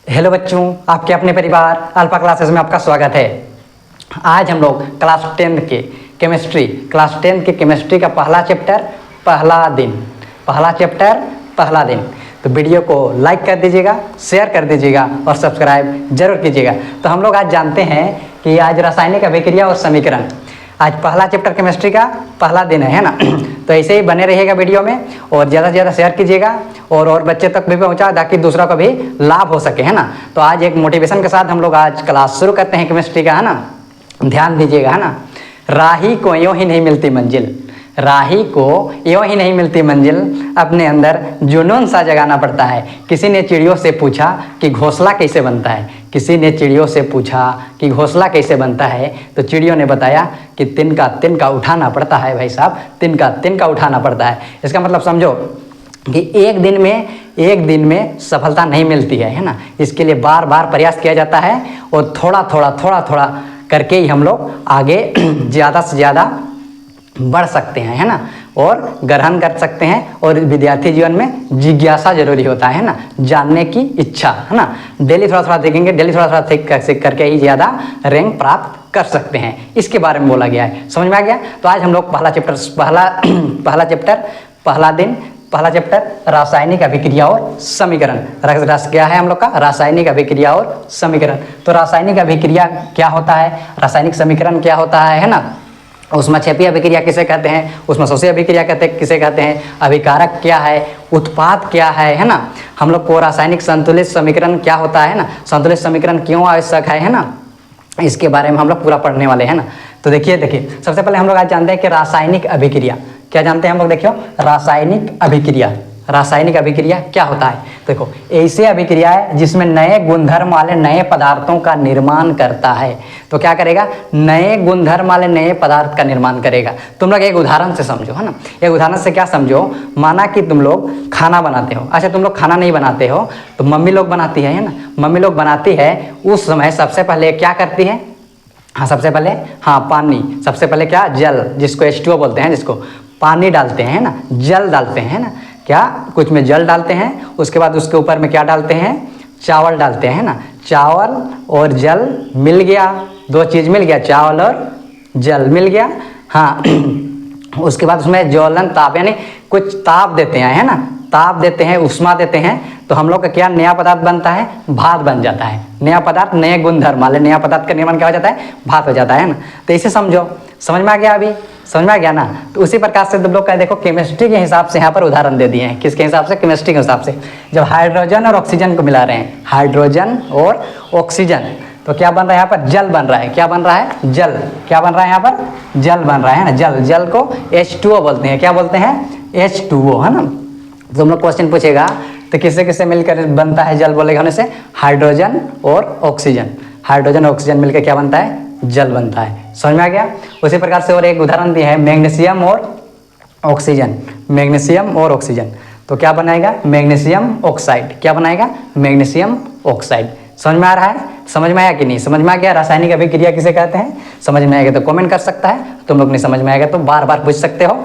Hello बच्चों, आपके अपने परिवार अल्फा क्लासेस में आपका स्वागत है। आज हम लोग क्लास 10 के केमिस्ट्री का पहला चैप्टर पहला दिन। तो वीडियो को लाइक कर दीजिएगा, शेयर कर दीजिएगा और सब्सक्राइब जरूर कीजिएगा। तो हम लोग आज जानते हैं कि आज रासायनिक अभिक्रिया और समीकरण, आज पहला चैप्टर केमिस्ट्री का पहला दिन है ना। तो ऐसे ही बने रहिएगा वीडियो में और ज़्यादा से ज़्यादा शेयर कीजिएगा और बच्चे तक भी पहुँचा ताकि दूसरों को भी लाभ हो सके, है ना। तो आज एक मोटिवेशन के साथ हम लोग आज क्लास शुरू करते हैं केमिस्ट्री का, है ना। ध्यान दीजिएगा, है ना। राही को यूँ ही नहीं मिलती मंजिल, अपने अंदर जुनून सा जगाना पड़ता है। किसी ने चिड़ियों से पूछा कि घोंसला कैसे बनता है, तो चिड़ियों ने बताया कि तिनका उठाना पड़ता है भाई साहब, तिनका उठाना पड़ता है। इसका मतलब समझो कि एक दिन में सफलता नहीं मिलती है ना। इसके लिए बार बार प्रयास किया जाता है और थोड़ा थोड़ा करके ही हम लोग आगे ज़्यादा से ज़्यादा बढ़ सकते हैं, है ना, और ग्रहण कर सकते हैं। और विद्यार्थी जीवन में जिज्ञासा जरूरी होता है ना, जानने की इच्छा, है ना। डेली थोड़ा देखेंगे, डेली थोड़ा सीख करके ही ज़्यादा रैंक प्राप्त कर सकते हैं। इसके बारे में बोला गया है, समझ में आ गया। तो आज हम लोग पहला चैप्टर रासायनिक अभिक्रिया और समीकरण। क्या है हम लोग का? रासायनिक अभिक्रिया और समीकरण। तो रासायनिक अभिक्रिया क्या होता है, रासायनिक समीकरण क्या होता है ना। ऊष्माक्षेपीय अभिक्रिया किसे कहते हैं, ऊष्माशोषीय अभिक्रिया किसे कहते हैं, अभिकारक क्या है, उत्पाद क्या है ना। हम लोग को रासायनिक संतुलित समीकरण क्या होता है ना, संतुलित समीकरण क्यों आवश्यक है ना, इसके बारे में हम लोग पूरा पढ़ने वाले हैं ना। तो देखिए सबसे पहले हम लोग आज जानते हैं कि रासायनिक अभिक्रिया क्या जानते हैं हम लोग। देखियो रासायनिक अभिक्रिया क्या होता है। देखो, ऐसी अभिक्रिया है जिसमें नए गुणधर्म वाले नए पदार्थों का निर्माण करता है। तो क्या करेगा? नए गुणधर्म वाले नए पदार्थ का निर्माण करेगा। तुम लोग एक उदाहरण से समझो, है ना। एक उदाहरण से क्या समझो, माना कि तुम लोग खाना बनाते हो। अच्छा, तुम लोग खाना नहीं बनाते हो तो मम्मी लोग बनाती है ना। मम्मी लोग बनाती है, उस समय सबसे पहले क्या करती है? पानी। सबसे पहले क्या? जल, जिसको H2O बोलते हैं, जिसको पानी डालते हैं ना, जल डालते हैं ना। क्या कुछ में जल डालते हैं, उसके बाद उसके ऊपर में क्या डालते हैं? चावल डालते हैं ना। चावल और जल मिल गया, दो चीज़ मिल गया, चावल और जल मिल गया। हाँ उसके बाद उसमें ज्वलन ताप, यानी कुछ ताप देते हैं, है ना, ताप देते हैं, उष्मा देते हैं, तो हम लोग का क्या नया पदार्थ बनता है? भात बन जाता है। नया पदार्थ, नए गुणधर्म वाले नया पदार्थ का निर्माण क्या हो जाता है? भात हो जाता है ना। तो इसे समझो, समझ में आ गया? अभी समझ में आ गया ना। तो उसी प्रकार से तुम लोग का देखो केमिस्ट्री के हिसाब से यहाँ पर उदाहरण दे दिए हैं। किसके हिसाब से? केमिस्ट्री के हिसाब से। जब हाइड्रोजन और ऑक्सीजन को मिला रहे हैं, हाइड्रोजन और ऑक्सीजन, तो क्या बन रहा है यहाँ पर? जल बन रहा है। क्या बन रहा है? जल। क्या बन रहा है यहाँ पर? जल बन रहा है ना। जल को H2O बोलते हैं। क्या बोलते हैं? H2O, है ना। तुम लोग क्वेश्चन पूछेगा तो किससे किससे मिलकर बनता है जल, बोलेगा होने से हाइड्रोजन और ऑक्सीजन। हाइड्रोजन और ऑक्सीजन मिलकर क्या बनता है? जल बनता है। समझ में आ गया। उसी प्रकार से और एक उदाहरण दिया है, मैग्नीशियम और ऑक्सीजन। तो क्या बनाएगा? Magnesium oxide. क्या बनाएगा? Magnesium oxide. समझ में आ रहा है? समझ में आया कि नहीं? समझ में आ गया रासायनिक अभिक्रिया किसे कहते हैं? समझ में आएगा तो कमेंट कर सकता है, तुम लोग नहीं समझ में आएगा तो बार बार पूछ सकते हो।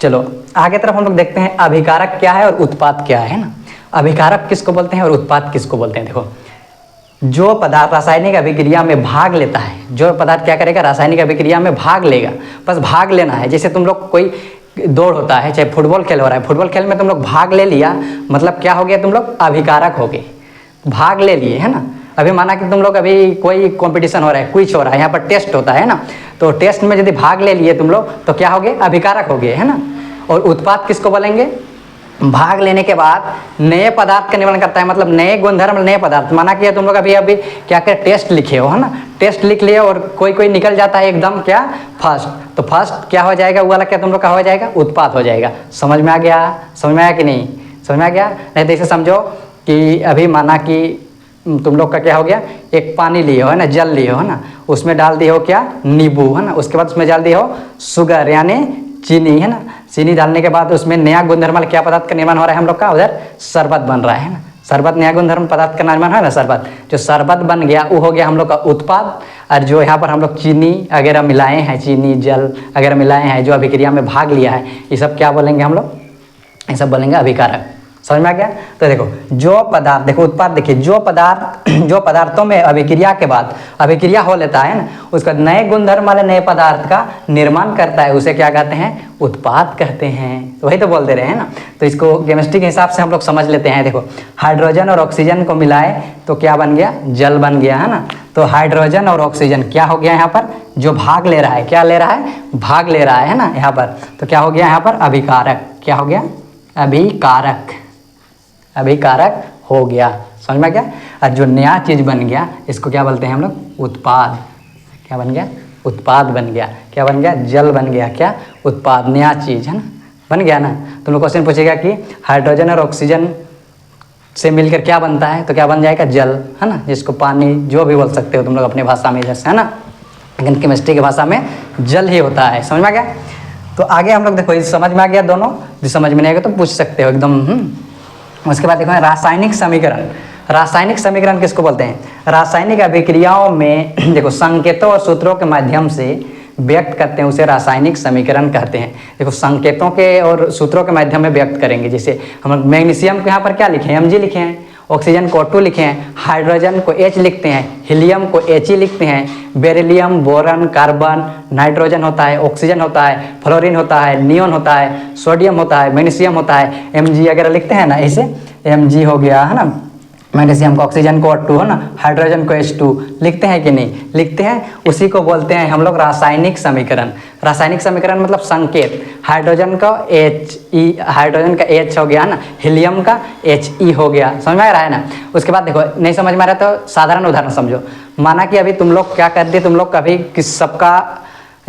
चलो आगे तरफ हम लोग देखते हैं अभिकारक क्या है और उत्पाद क्या है ना। अभिकारक किसको बोलते हैं और उत्पाद किसको बोलते हैं। देखो, जो पदार्थ रासायनिक अभिक्रिया में भाग लेता है, जो पदार्थ क्या करेगा? रासायनिक अभिक्रिया में भाग लेगा। बस भाग लेना है। जैसे तुम लोग कोई दौड़ होता है, चाहे फुटबॉल खेल हो रहा है, फुटबॉल खेल में तुम लोग भाग ले लिया, मतलब क्या हो गया? तुम लोग अभिकारक हो गए, भाग ले लिए, है ना। अभी माना कि तुम लोग अभी कोई कंपटीशन हो रहा है, क्विज हो रहा है, यहाँ पर टेस्ट होता है ना, तो टेस्ट में यदि भाग ले लिए तुम लोग तो क्या हो गए? अभिकारक हो गए, है ना। और उत्पाद किसको बोलेंगे? भाग लेने के बाद नए पदार्थ का निर्माण करता है, मतलब नए गुणधर्म, नए पदार्थ। माना कि तुम लोग अभी क्या कर टेस्ट लिखे हो, है ना, टेस्ट लिख लिए और कोई निकल जाता है एकदम क्या? फर्स्ट। तो फर्स्ट क्या हो जाएगा? वो वाला क्या तुम लोग का हो जाएगा? उत्पाद हो जाएगा। समझ में आ गया? समझ में आया कि नहीं? समझ में आ गया? नहीं तो इसे समझो कि अभी माना कि तुम लोग का क्या हो गया? एक पानी लिए हो, है ना, जल लिए हो, है ना, उसमें डाल दिए हो क्या? नींबू, है ना, उसके बाद उसमें डाल दिए हो शुगर यानी चीनी, है ना। चीनी डालने के बाद उसमें नया गुणधर्म वाला क्या पदार्थ का निर्माण हो रहा है हम लोग का? उधर शरबत बन रहा है ना। शरबत नया गुणधर्म पदार्थ का निर्माण है ना, शरबत। जो शरबत बन गया वो हो गया हम लोग का उत्पाद। और जो यहाँ पर हम लोग चीनी वगैरह मिलाए हैं, चीनी जल वगैरह मिलाए हैं, जो अभिक्रिया में भाग लिया है, ये सब क्या बोलेंगे हम लोग? ये सब बोलेंगे अभिकारक। समझ में आ गया। तो देखो जो पदार्थ, देखो उत्पाद, देखिए जो पदार्थों में अभिक्रिया के बाद अभिक्रिया हो लेता है ना, उसका नए गुणधर्म वाले नए पदार्थ का निर्माण करता है, उसे क्या कहते हैं, उत्पाद कहते हैं। तो वही तो बोल दे रहे हैं ना। तो इसको केमिस्ट्री के हिसाब से हम लोग समझ लेते हैं। देखो हाइड्रोजन और ऑक्सीजन को मिलाए तो क्या बन गया, जल बन गया, है ना। तो हाइड्रोजन और ऑक्सीजन क्या हो गया यहाँ पर, जो भाग ले रहा है, क्या ले रहा है, भाग ले रहा है ना यहाँ पर। तो क्या हो गया यहाँ पर, अभिकारक, क्या हो गया, अभिकारक, अभिकारक हो गया। समझ में गया। और जो नया चीज बन गया इसको क्या बोलते हैं हम लोग, उत्पाद। क्या बन गया, उत्पाद बन गया। क्या बन गया, जल बन गया, क्या, उत्पाद, नया चीज, है ना, बन गया ना। तुम लोग क्वेश्चन पूछेगा कि हाइड्रोजन और ऑक्सीजन से मिलकर क्या बनता है, तो क्या बन जाएगा, जल, है ना, जिसको पानी जो भी बोल सकते हो तुम लोग अपनी भाषा में, जैसे, है ना, लेकिन केमिस्ट्री की भाषा में जल ही होता है। समझ में आ गया। तो आगे हम लोग देखो, समझ में आ गया दोनों, जो समझ में नहीं आएगा तो पूछ सकते हो एकदम। उसके बाद देखो रासायनिक समीकरण। रासायनिक समीकरण किसको बोलते हैं, रासायनिक अभिक्रियाओं में देखो संकेतों और सूत्रों के माध्यम से व्यक्त करते हैं, उसे रासायनिक समीकरण कहते हैं। देखो संकेतों के और सूत्रों के माध्यम में व्यक्त करेंगे। जैसे हम मैग्नीशियम को यहाँ पर क्या लिखे हैं, Mg लिखे हैं, ऑक्सीजन को O2 लिखे हैं, हाइड्रोजन को H लिखते हैं, हीलियम को He लिखते हैं, बेरिलियम, बोरन, कार्बन, नाइट्रोजन होता है, ऑक्सीजन होता है, फ्लोरीन होता है, नियोन होता है, सोडियम होता है, मैग्नीशियम होता है, Mg वगैरह लिखते हैं ना, ऐसे Mg हो गया, है ना, मैग्नीशियम को, ऑक्सीजन को O2, है ना, हाइड्रोजन को H2 लिखते हैं कि नहीं, लिखते हैं। उसी को बोलते हैं हम लोग रासायनिक समीकरण। रासायनिक समीकरण मतलब संकेत, हाइड्रोजन का He, हाइड्रोजन का H हो गया ना, हीलियम का He हो गया। समझ में आ रहा है ना। उसके बाद देखो नहीं समझ में आ रहा तो साधारण उदाहरण समझो। माना कि अभी तुम लोग क्या कर दिए, तुम लोग कभी किस सबका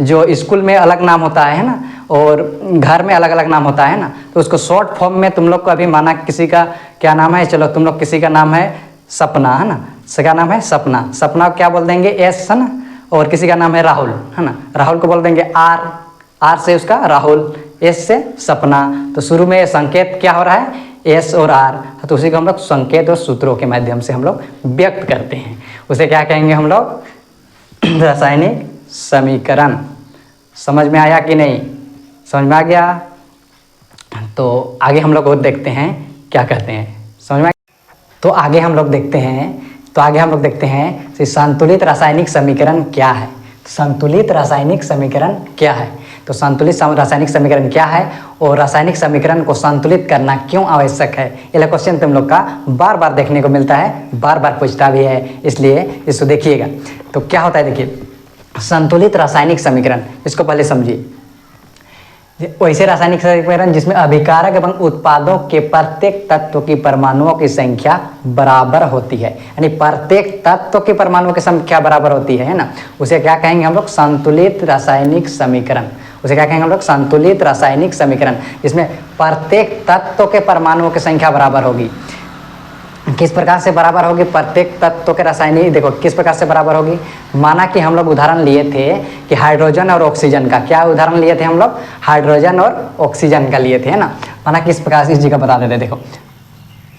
जो स्कूल में अलग नाम होता है ना, और घर में अलग अलग नाम होता है ना, तो उसको शॉर्ट फॉर्म में तुम लोग को अभी माना किसी का क्या नाम है, चलो तुम लोग किसी का नाम है सपना, है ना, क्या नाम है, सपना, सपना को क्या बोल देंगे, एस, है ना, और किसी का नाम है राहुल, है ना, राहुल को बोल देंगे आर, आर से उसका राहुल, एस से सपना। तो शुरू में संकेत क्या हो रहा है, एस और आर, तो उसी को हम लोग संकेत और सूत्रों के माध्यम से हम लोग व्यक्त करते हैं। उसे क्या कहेंगे हम लोग, रासायनिक समीकरण। समझ में आया कि नहीं, समझ में आ गया। तो आगे हम लोग और देखते हैं क्या कहते हैं, समझ में। तो आगे हम लोग देखते हैं कि संतुलित रासायनिक समीकरण क्या है। संतुलित रासायनिक समीकरण क्या है, तो संतुलित रासायनिक समीकरण क्या है और रासायनिक समीकरण को संतुलित करना क्यों आवश्यक है। ये क्वेश्चन तुम लोग का बार बार देखने को मिलता है, बार बार पूछता भी है, इसलिए इसको देखिएगा। तो क्या होता है, देखिए संतुलित रासायनिक समीकरण, इसको पहले समझिए। वैसे रासायनिक समीकरण जिसमें अभिकारक एवं उत्पादों के प्रत्येक तत्व की परमाणुओं की संख्या बराबर होती है, यानी प्रत्येक तत्व की परमाणुओं की संख्या बराबर होती है ना, उसे क्या कहेंगे हम लोग, संतुलित रासायनिक समीकरण। उसे क्या कहेंगे हम लोग, संतुलित रासायनिक समीकरण, जिसमें प्रत्येक तत्व के परमाणुओं की संख्या बराबर होगी। किस प्रकार से बराबर होगी, प्रत्येक तत्व के रासायनिक, देखो किस प्रकार से बराबर होगी। माना कि हम लोग उदाहरण लिए थे कि हाइड्रोजन और ऑक्सीजन का, क्या उदाहरण लिए थे हम लोग, हाइड्रोजन और ऑक्सीजन का लिए थे, है ना। माना किस प्रकार से, इस जगह बता देते, देखो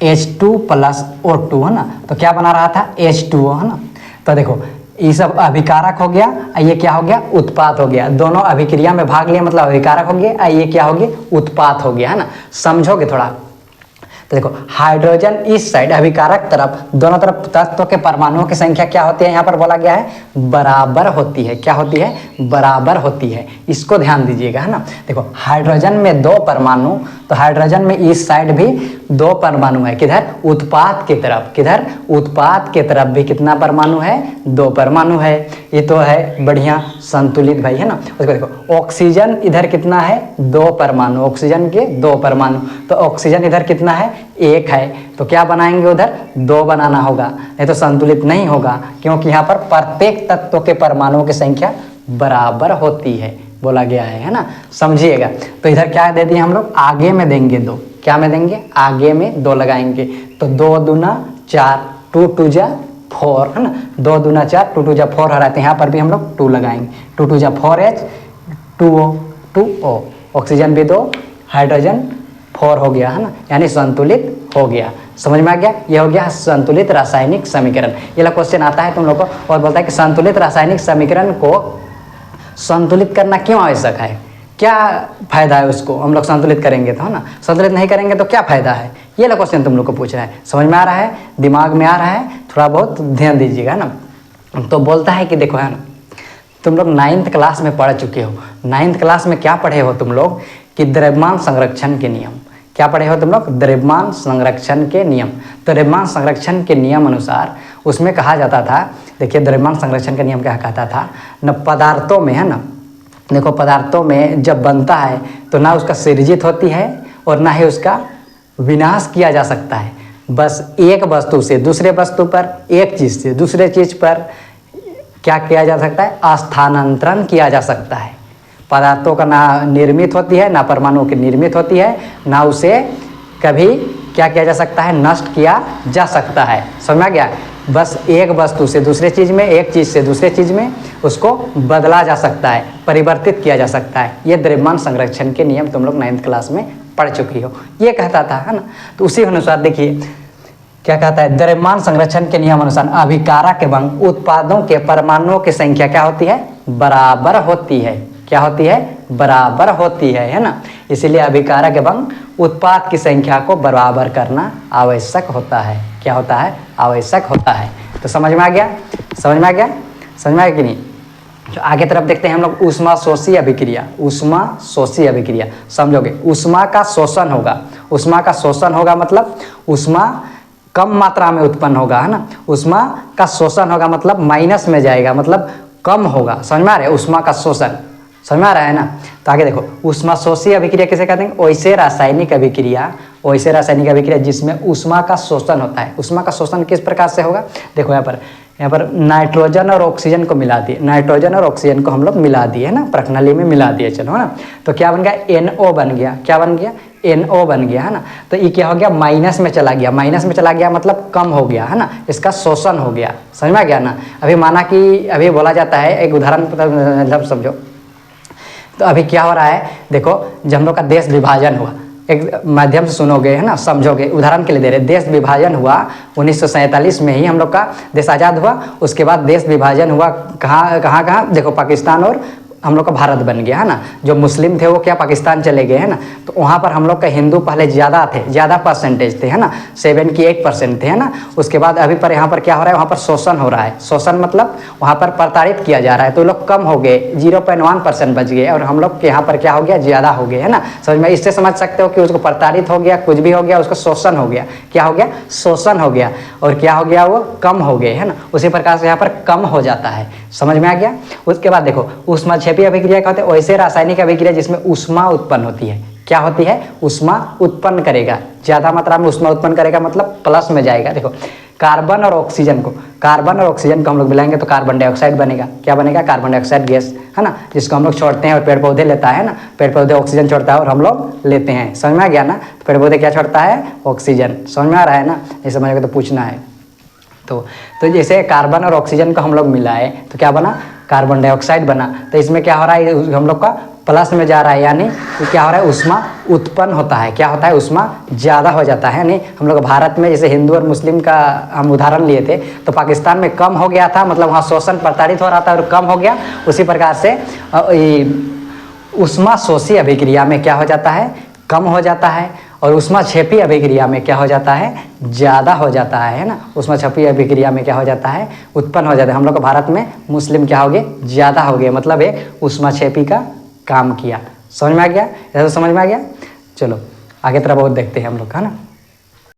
H2 + O2, है ना, तो क्या बना रहा था, H2O, है ना। तो देखो ये सब अभिकारक हो गया, ये क्या हो गया, उत्पाद हो गया। दोनों अभिक्रिया में भाग लिया मतलब अभिकारक हो गया, ये क्या हो गया, उत्पाद हो गया, है ना। समझोगे थोड़ा। तो देखो हाइड्रोजन इस साइड अभिकारक तरफ, दोनों तरफ तत्व के परमाणुओं की संख्या क्या होती है, यहाँ पर बोला गया है बराबर होती है। क्या होती है, बराबर होती है। इसको ध्यान दीजिएगा, है ना। देखो हाइड्रोजन में 2 परमाणु, तो हाइड्रोजन में इस साइड भी 2 परमाणु है, किधर, उत्पाद की तरफ, किधर, उत्पाद की तरफ भी कितना परमाणु है, 2 परमाणु है। ये तो है बढ़िया संतुलित भाई, है ना। उसको देखो ऑक्सीजन इधर कितना है, 2 परमाणु, ऑक्सीजन के 2 परमाणु, तो ऑक्सीजन इधर कितना है, 1 है। तो क्या बनाएंगे, उधर 2 बनाना होगा, नहीं तो संतुलित नहीं होगा, क्योंकि यहाँ पर प्रत्येक तत्व के परमाणुओं की संख्या बराबर होती है, बोला गया है ना। समझिएगा। तो इधर क्या दे दिए हम लोग, आगे में देंगे 2, क्या में देंगे, आगे में 2 लगाएंगे, तो 2 दूना 4, 2 2 जा 4, है ना, 2 दूना 4, 2 2 जा 4 हो रहा है। यहाँ पर भी हम लोग 2 लगाएंगे, 2 2 जा 4H, 2O 2O, ऑक्सीजन भी 2, हाइड्रोजन 4 हो गया, है ना, यानी संतुलित हो गया। समझ में आ गया। ये हो गया संतुलित रासायनिक समीकरण। ये क्वेश्चन आता है तुम लोग को और बोलता है कि संतुलित रासायनिक समीकरण को संतुलित करना क्यों आवश्यक है, क्या फायदा है उसको, हम लोग संतुलित करेंगे तो, है ना, संतुलित नहीं करेंगे तो क्या फायदा है, ये वाला क्वेश्चन तुम लोग को पूछ रहा है। समझ में आ रहा है, दिमाग में आ रहा है, थोड़ा बहुत ध्यान दीजिएगा ना। तो बोलता है कि देखो है ना, तुम लोग 9th क्लास में पढ़ चुके हो। 9th क्लास में क्या पढ़े हो तुम लोग कि द्रव्यमान संरक्षण के नियम। क्या पढ़े हो तुम लोग? द्रव्यमान संरक्षण के नियम। तो द्रव्यमान संरक्षण के नियम अनुसार उसमें कहा जाता था, देखिए द्रव्यमान संरक्षण का नियम क्या कहता था न, पदार्थों में है ना, देखो पदार्थों में जब बनता है तो ना उसका सृजित होती है और ना ही उसका विनाश किया जा सकता है। बस एक वस्तु से दूसरे वस्तु पर, एक चीज़ से दूसरे चीज़ पर क्या किया जा सकता है? स्थानांतरण किया जा सकता है। पदार्थों का ना निर्मित होती है, ना परमाणुओं की निर्मित होती है, ना उसे कभी क्या किया जा सकता है? नष्ट किया जा सकता है। समझ में आ गया? बस एक वस्तु से दूसरे चीज़ में, एक चीज़ से दूसरे चीज़ में उसको बदला जा सकता है, परिवर्तित किया जा सकता है। ये द्रव्यमान संरक्षण के नियम तुम लोग 9th क्लास में पढ़ चुकी हो, ये कहता था, है ना। तो उसी अनुसार देखिए क्या कहता है, द्रव्यमान संरक्षण के नियम अनुसार अभिकारक एवं उत्पादों के परमाणुओं की संख्या क्या होती है? बराबर होती है। क्या होती है? बराबर होती है ना। इसीलिए अभिकारक एवं उत्पाद की संख्या को बराबर करना आवश्यक होता है। क्या होता है? आवश्यक होता है। तो समझ में आ गया? समझ में आ गया? समझ में आ गया कि नहीं? तो आगे तरफ देखते हैं हम लोग, ऊष्मा शोषी अभिक्रिया। ऊष्मा शोषी अभिक्रिया समझोगे? ऊष्मा का शोषण होगा। ऊष्मा का शोषण होगा मतलब ऊष्मा कम मात्रा में उत्पन्न होगा, है ना। ऊष्मा का शोषण होगा मतलब माइनस में जाएगा, मतलब कम होगा। समझ में आ रहा है? ऊष्मा का शोषण समझ में आ रहा है ना। तो आगे देखो, ऊष्मा शोषी अभिक्रिया किसे कहते हैं? वैसे रासायनिक अभिक्रिया, वैसे रासायनिक अभिक्रिया जिसमें ऊष्मा का शोषण होता है। ऊष्मा का शोषण किस प्रकार से होगा? देखो यहाँ पर नाइट्रोजन और ऑक्सीजन को मिला दिए, नाइट्रोजन और ऑक्सीजन को हम लोग मिला दिए, है ना, प्रणाली में मिला दिए, चलो, है ना। तो क्या बन गया? NO बन गया। क्या बन गया? NO बन गया, है ना। तो ये क्या हो गया? माइनस में चला गया। माइनस में चला गया मतलब कम हो गया, है ना, इसका शोषण हो गया। समझ में आ गया ना। अभी माना कि अभी बोला जाता है, एक उदाहरण मतलब समझो। तो अभी क्या हो रहा है, देखो जब हम लोग का देश विभाजन हुआ, एक माध्यम से सुनोगे, है ना, समझोगे। उदाहरण के लिए दे रहे, देश विभाजन हुआ 1947 में ही हम लोग का देश आज़ाद हुआ। उसके बाद देश विभाजन हुआ कहाँ? देखो पाकिस्तान और हम लोग का भारत बन गया, है ना। जो मुस्लिम थे वो क्या पाकिस्तान चले गए, है ना। तो वहाँ पर हम लोग का हिंदू पहले ज़्यादा थे, ज़्यादा परसेंटेज थे, है ना, 78% थे, है ना। उसके बाद अभी पर यहाँ पर क्या हो रहा है? वहाँ पर शोषण हो रहा है। शोषण मतलब वहाँ पर प्रताड़ित किया जा रहा है। तो लोग कम हो गए, 0.1% बच गए, और हम लोग के यहाँ पर क्या हो गया? ज़्यादा हो गए, है ना। समझ में? इससे समझ सकते हो कि उसको प्रताड़ित हो गया, कुछ भी हो गया, उसको शोषण हो गया। क्या हो गया? शोषण हो गया। और क्या हो गया? वो कम हो गए, है ना। उसी प्रकार से यहाँ पर कम हो जाता है। समझ में आ गया? उसके बाद देखो, ऊष्मा क्षेपी अभिक्रिया कहते हैं वैसे रासायनिक अभिक्रिया जिसमें ऊष्मा उत्पन्न होती है। क्या होती है? ऊष्मा उत्पन्न करेगा, ज्यादा मात्रा में ऊष्मा उत्पन्न करेगा, मतलब प्लस में जाएगा। देखो कार्बन और ऑक्सीजन को हम लोग मिलाएंगे तो कार्बन डाइऑक्साइड बनेगा। क्या बनेगा? कार्बन डाइऑक्साइड गैस, है ना, जिसको हम लोग छोड़ते हैं और पेड़ पौधे लेता है ना। पेड़ पौधे ऑक्सीजन छोड़ता है और हम लोग लेते हैं। समझ में आ गया ना। तो पेड़ पौधे क्या छोड़ता है? ऑक्सीजन। समझ में आ रहा है ना। ये समझोगे तो पूछना है। तो जैसे कार्बन और ऑक्सीजन को हम लोग मिलाए तो क्या बना? कार्बन डाइऑक्साइड बना। तो इसमें क्या हो रहा है? हम लोग का प्लस में जा रहा है, यानी क्या हो रहा है? ऊष्मा उत्पन्न होता है। क्या होता है? ऊष्मा ज़्यादा हो जाता है। नहीं, हम लोग भारत में जैसे हिंदू और मुस्लिम का हम उदाहरण लिए थे, तो पाकिस्तान में कम हो गया था, मतलब वहाँ शोषण प्रताड़ित हो रहा था और कम हो गया। उसी प्रकार से ऊष्मा शोषी अभिक्रिया में क्या हो जाता है? कम हो जाता है। और ऊष्मा क्षेपी अभिक्रिया में क्या हो जाता है? ज़्यादा हो जाता है ना। ऊष्मा क्षेपी अभिक्रिया में क्या हो जाता है? उत्पन्न हो जाता है। हम लोग भारत में मुस्लिम क्या हो गए? ज़्यादा हो गए, मतलब एक ऊष्मा क्षेपी का काम किया। समझ में आ गया? ऐसा समझ में आ गया। चलो आगे तरफ और देखते हैं हम लोग, है ना।